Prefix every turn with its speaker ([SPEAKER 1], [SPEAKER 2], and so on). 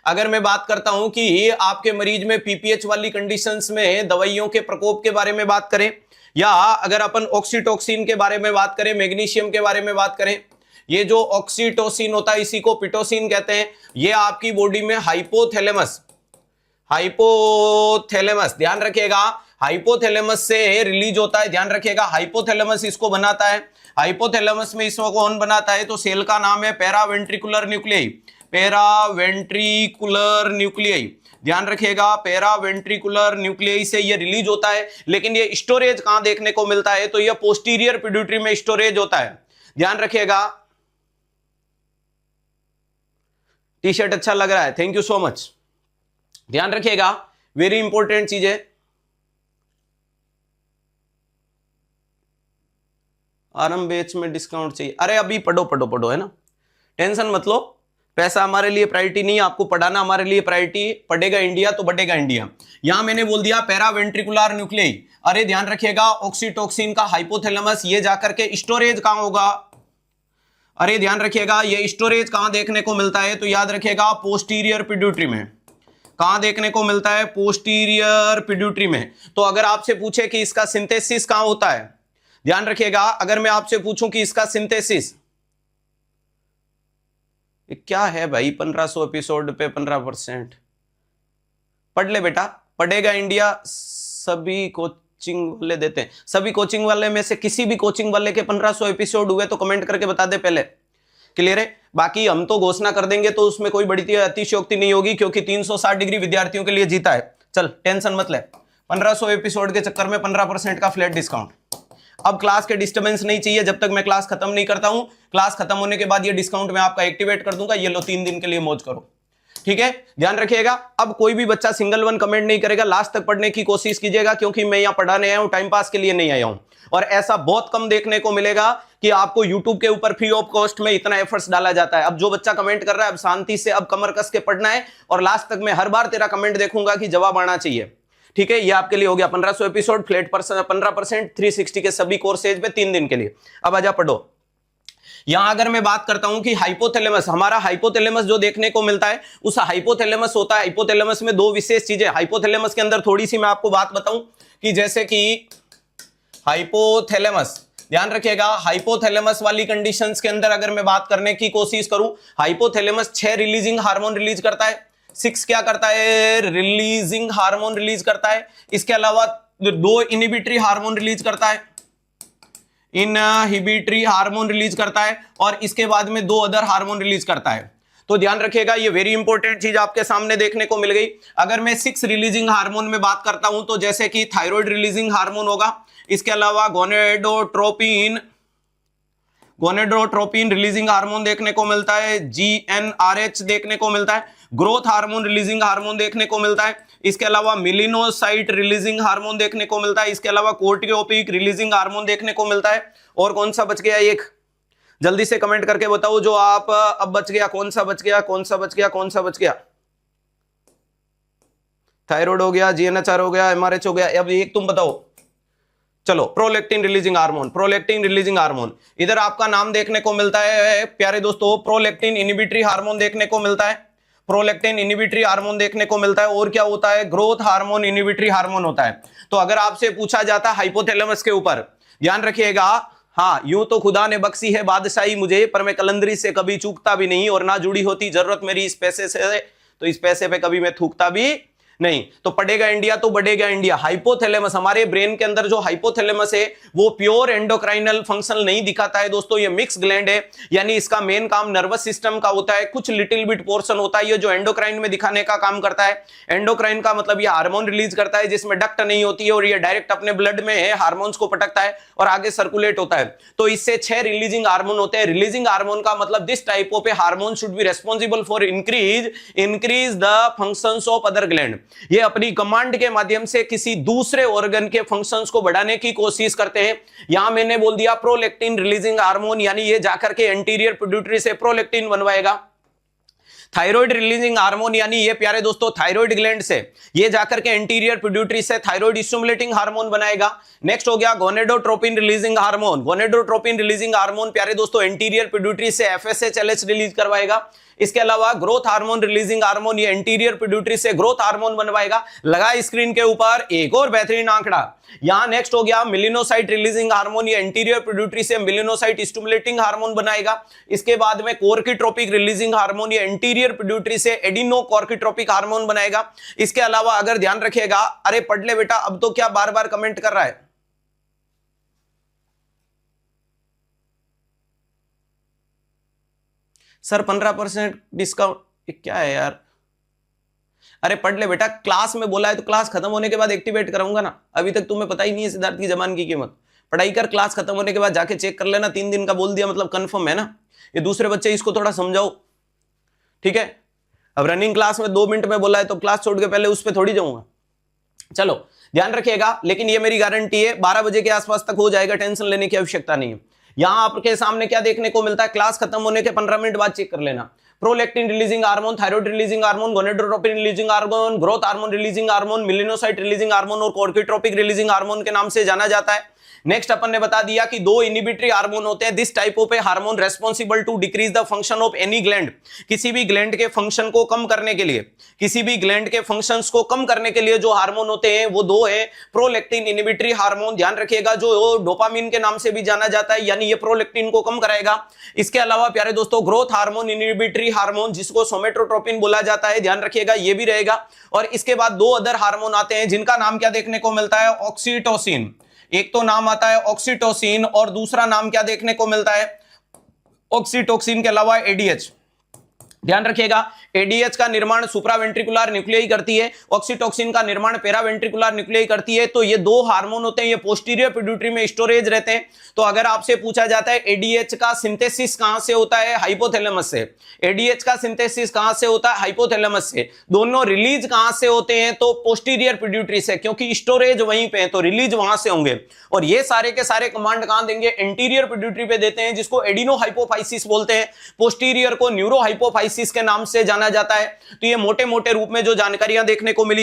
[SPEAKER 1] अगर मैं बात करता हूं कि आपके मरीज में पीपीएच वाली कंडीशंस में दवाइयों के प्रकोप के बारे में बात करें, या अगर अपन ऑक्सीटोसिन के बारे में बात करें, मैग्नीशियम के बारे में बात करें, ये जो ऑक्सीटोसिन होता है इसी को पिटोसिन कहते हैं। ये आपकी बॉडी में हाइपोथैलेमस ध्यान रखिएगा, हाइपोथैलेमस से रिलीज होता है। ध्यान रखिएगा, हाइपोथैलेमस इसको बनाता है। हाइपोथैलेमस में इसको कौन बनाता है? तो सेल का नाम है पैरावेंट्रिकुलर न्यूक्लियाई। पैरावेंट्रिकुलर न्यूक्लियाई, ध्यान रखिएगा, पैरावेंट्रिकुलर न्यूक्लियाई से ये रिलीज होता है। लेकिन ये स्टोरेज कहां देखने को मिलता है? तो ये पोस्टीरियर पिट्यूटरी में स्टोरेज होता है। ध्यान रखिएगा। टी शर्ट अच्छा लग रहा है, थैंक यू सो मच। ध्यान रखिएगा, वेरी इंपॉर्टेंट चीज है। आरंभ बैच में डिस्काउंट चाहिए, अरे अभी पढ़ो है ना, टेंशन मत लो। पैसा हमारे लिए प्रायोरिटी नहीं है, आपको पढ़ाना हमारे लिए प्रायोरिटी। पढ़ेगा इंडिया तो बढ़ेगा इंडिया। यहां मैंने बोल दिया पैरावेंट्रिकुलर न्यूक्लियाई। अरे ध्यान रखिएगा, ऑक्सीटोसिन का हाइपोथैलेमस ये जाकर के स्टोरेज कहां होगा? अरे ध्यान रखिएगा, ये स्टोरेज कहां देखने को मिलता है? तो याद रखिएगा, पोस्टीरियर पिट्यूटरी में। कहां देखने को मिलता है? पोस्टीरियर पिट्यूटरी में। तो अगर आपसे पूछे कि इसका सिंथेसिस कहां होता है, ध्यान रखिएगा, अगर मैं आपसे पूछूं कि इसका सिंथेसिस क्या है भाई, 1500 एपिसोड पे 15%। पढ़ ले बेटा, पढ़ेगा इंडिया। सभी कोचिंग वाले देते हैं, सभी कोचिंग वाले में से किसी भी कोचिंग वाले के 1500 एपिसोड हुए तो कमेंट करके बता दे पहले। क्लियर है? बाकी हम तो घोषणा कर देंगे तो उसमें कोई बड़ी अतिशयोक्ति नहीं होगी, क्योंकि 360 डिग्री विद्यार्थियों के लिए जीता है। चल टेंशन मत ले, 1500 एपिसोड के चक्कर में 15% का फ्लैट डिस्काउंट। अब क्लास के डिस्टर्बेंस नहीं चाहिए जब तक मैं क्लास खत्म नहीं करता हूं। क्लास खत्म होने के बाद ये डिस्काउंट मैं आपका एक्टिवेट कर दूंगा। ये लो 3 दिन के लिए मौज करो, ठीक है? ध्यान रखिएगा, अब कोई भी बच्चा सिंगल वन कमेंट नहीं करेगा, लास्ट तक पढ़ने की कोशिश कीजिएगा, क्योंकि मैं यहां पढ़ाने आया हूं, टाइम पास के लिए नहीं आया हूं। और ऐसा बहुत कम देखने को मिलेगा कि आपको यूट्यूब के ऊपर फ्री ऑफ कॉस्ट में इतना एफर्ट्स डाला जाता है। अब जो बच्चा कमेंट कर रहा है, अब शांति से अब कमर कस के पढ़ना है, और लास्ट तक मैं हर बार तेरा कमेंट देखूंगा कि जवाब आना चाहिए, ठीक है? ये आपके लिए हो गया 1500 एपिसोड, फ्लैट 15%, 360 के सभी कोर्सेज पे 3 दिन के लिए। अब आजा पढ़ो। यहां अगर मैं बात करता हूं कि हाइपोथैलेमस, हमारा हाइपोथैलेमस जो देखने को मिलता है, उस हाइपोथैलेमस होता है। हाइपोथैलेमस में 2 विशेष चीजें। हाइपोथैलेमस के अंदर थोड़ी सी मैं आपको बात बताऊं कि जैसे कि हाइपोथैलेमस, ध्यान रखिएगा, हाइपोथैलेमस वाली कंडीशंस के अंदर अगर मैं बात करने की कोशिश करूं, हाइपोथैलेमस 6 रिलीजिंग हार्मोन रिलीज करता है। 6 क्या करता है? रिलीजिंग हार्मोन रिलीज करता है। इसके अलावा 2 इनहिबिटरी हार्मोन रिलीज करता है, इनहिबिटरी हार्मोन रिलीज करता है, और इसके बाद में 2 अदर हार्मोन रिलीज करता है। तो ध्यान रखिएगा, ये वेरी इंपॉर्टेंट चीज आपके सामने देखने को मिल गई। अगर मैं 6 रिलीजिंग हार्मोन में बात करता हूं, तो जैसे कि थायराइड रिलीजिंग हार्मोन होगा, इसके अलावा गोनेडोट्रोपिन रिलीजिंग हार्मोन देखने को मिलता है, GnRH देखने को मिलता है, ग्रोथ हार्मोन रिलीजिंग हार्मोन देखने को मिलता है, इसके अलावा मिलिनोसाइट रिलीजिंग हार्मोन देखने को मिलता है, इसके अलावा कोर्टियोपिक रिलीजिंग हार्मोन देखने को मिलता है। और कौन सा बच गया? एक जल्दी से कमेंट करके बताओ जो आप अब बच गया, कौन सा बच गया, कौन सा बच गया, कौन सा बच गया? थायराइड हो गया, GnHR हो गया, MRH हो गया, अब एक तुम बताओ। चलो, prolactin releasing hormone, prolactin releasing hormone, इधर आपका नाम देखने को मिलता है प्यारे दोस्तों, प्रोलैक्टिन इनहिबिटरी हार्मोन देखने को मिलता है, प्रोलैक्टिन इनहिबिटरी हार्मोन देखने को मिलता है। और क्या होता है? ग्रोथ हार्मोन इनहिबिटरी हार्मोन होता है। तो अगर आपसे पूछा जाता है हाइपोथैलेमस के ऊपर, ध्यान रखिएगा, हाँ, यूं तो खुदा ने बख्शी है बादशाही मुझे, पर मैं कलंदरी से कभी चूकता भी नहीं, और ना जुड़ी होती जरूरत मेरी इस पैसे से, तो इस पैसे पे कभी मैं थूकता भी नहीं। तो पढ़ेगा इंडिया तो बढ़ेगा इंडिया। हाइपोथैलेमस, हमारे ब्रेन के अंदर जो हाइपोथैलेमस है वो प्योर एंडोक्राइनल फंक्शन नहीं दिखाता है दोस्तों, ये मिक्स ग्लैंड है, यानी इसका मेन काम नर्वस सिस्टम का होता है, कुछ लिटिल बिट पोर्शन होता है ये जो एंडोक्राइन में दिखाने का काम करता है। एंडोक्राइन का मतलब ये हार्मोन रिलीज करता है जिसमें डक्ट नहीं होती है, और ये डायरेक्ट अपने ब्लड में हार्मोन्स को पटकता है और आगे सर्कुलेट होता है। तो इससे 6 रिलीजिंग हार्मोन होते हैं। रिलीजिंग हार्मोन का मतलब this type of a hormone should be responsible for increase the functions of other gland. ये अपनी कमांड के माध्यम से किसी दूसरे ऑर्गन के फंक्शंस को बढ़ाने की कोशिश करते हैं। यहां मैंने बोल दिया प्रोलैक्टिन रिलीजिंग हार्मोन, यानी ये जाकर के एंटीरियर पिट्यूटरी से प्रोलैक्टिन बनवाएगा। थायराइड रिलीजिंग हार्मोन, यानी ये प्यारे दोस्तों थायराइड ग्लैंड से ये जाकर के एंटीरियर पिट्यूटरी से थायराइड स्टिमुलेटिंग हार्मोन बनाएगा। नेक्स्ट हो गया gonadotropin releasing hormone. Gonadotropin releasing hormone प्यारे दोस्तों एंटीरियर पिट्यूटरी से FSH LH रिलीज करवाएगा। इसके अलावा ग्रोथ हार्मोन रिलीजिंग हार्मोन ये एंटीरियर पिट्यूटरी से ग्रोथ हार्मोन बनवाएगा। लगा स्क्रीन के ऊपर एक और बेहतरीन आंकड़ा, यहां नेक्स्ट हो गया मेलिनोसाइट रिलीजिंग हार्मोन, ये एंटीरियर पिट्यूटरी से मेलिनोसाइट स्टिमुलेटिंग हार्मोन बनाएगा। इसके बाद में कोर्किट्रोपिक रिलीजिंग हार्मोन, ये एंटीरियर पिट्यूटरी से एडिनोकोर्किट्रोपिक हार्मोन बनाएगा। इसके अलावा अगर ध्यान रखिएगा, अरे पढ़ ले बेटा, अब तो क्या बार बार कमेंट कर रहा है। सर 15% डिस्काउंट क्या है यार? अरे पढ़ ले बेटा, क्लास में बोला है तो क्लास खत्म होने के बाद एक्टिवेट कराऊंगा ना। अभी तक तुम्हें पता ही नहीं है सिद्धार्थ की जबान की कीमत। पढ़ाई कर, क्लास खत्म होने के बाद जाके चेक कर लेना। 3 दिन का बोल दिया मतलब कंफर्म है ना। ये दूसरे बच्चे इसको थोड़ा समझाओ, ठीक है। अब रनिंग क्लास में 2 मिनट में बोला है तो क्लास छोड़ के पहले उस पर थोड़ी जाऊंगा। चलो ध्यान रखिएगा, लेकिन ये मेरी गारंटी है 12 बजे के आसपास तक हो जाएगा, टेंशन लेने की आवश्यकता नहीं है। यहां आपके सामने क्या देखने को मिलता है, क्लास खत्म होने के 15 मिनट बाद चेक कर लेना। Prolactin releasing hormone, thyroid releasing hormone, gonadotropin releasing hormone, growth hormone releasing hormone, melanocyte releasing hormone और कोर्किट्रोपिक रिलीजिंग हार्मोन के नाम से जाना जाता है। नेक्स्ट अपन ने बता दिया कि 2 इनहिबिटरी हार्मोन होते हैं। This type of a hormone responsible to decrease the function of any gland, किसी भी ग्लैंड के फंक्शन को कम करने के लिए, किसी भी ग्लैंड के फंक्शंस को कम करने के लिए जो हार्मोन होते हैं वो 2 है। प्रोलैक्टिन इनहिबिटरी हार्मोन, ध्यान रखिएगा, जो डोपामिन के नाम से भी जाना जाता है, यानी ये प्रोलैक्टिन को कम कराएगा। इसके अलावा प्यारे दोस्तों ग्रोथ हार्मोन इनहिबिटरी हार्मोन, जिसको सोमेटोट्रोपिन बोला जाता है, ध्यान रखिएगा ये भी रहेगा। और इसके बाद 2 अदर हार्मोन आते हैं जिनका नाम क्या देखने को मिलता है, ऑक्सीटोसिन। एक तो नाम आता है ऑक्सीटोसिन और दूसरा नाम क्या देखने को मिलता है, ऑक्सीटोसिन के अलावा एडीएच। ध्यान रखिएगा, एडीएच का निर्माण सुप्रावेंट्रिकुलर न्यूक्लियाई करती है, ऑक्सीटोसिन का निर्माण पेरावेंट्रिकुलर न्यूक्लियाई करती है। तो ये 2 हार्मोन होते हैं, ये पोस्टीरियर पिट्यूटरी में स्टोरेज रहते हैं। तो अगर आपसे पूछा जाता है एडीएच का सिंथेसिस कहां से होता है, हाइपोथैलेमस से। एडीएच का सिंथेसिस कहां से होता है, हाइपोथैलेमस से। दोनों रिलीज कहां से होते हैं, तो पोस्टीरियर पिट्यूटरी से, क्योंकि स्टोरेज वहीं पे है तो रिलीज वहां से होंगे। और ये सारे के सारे कमांड कहां देंगे, एंटीरियर पिट्यूटरी पे देते हैं, जिसको एडिनो हाइपोफाइसिस बोलते हैं। पोस्टीरियर को न्यूरो हाइपोफाइसिस के नाम से जाना जाता है। तो ये मोटे मोटे रूप में जो जानकारियां देखने को मिली है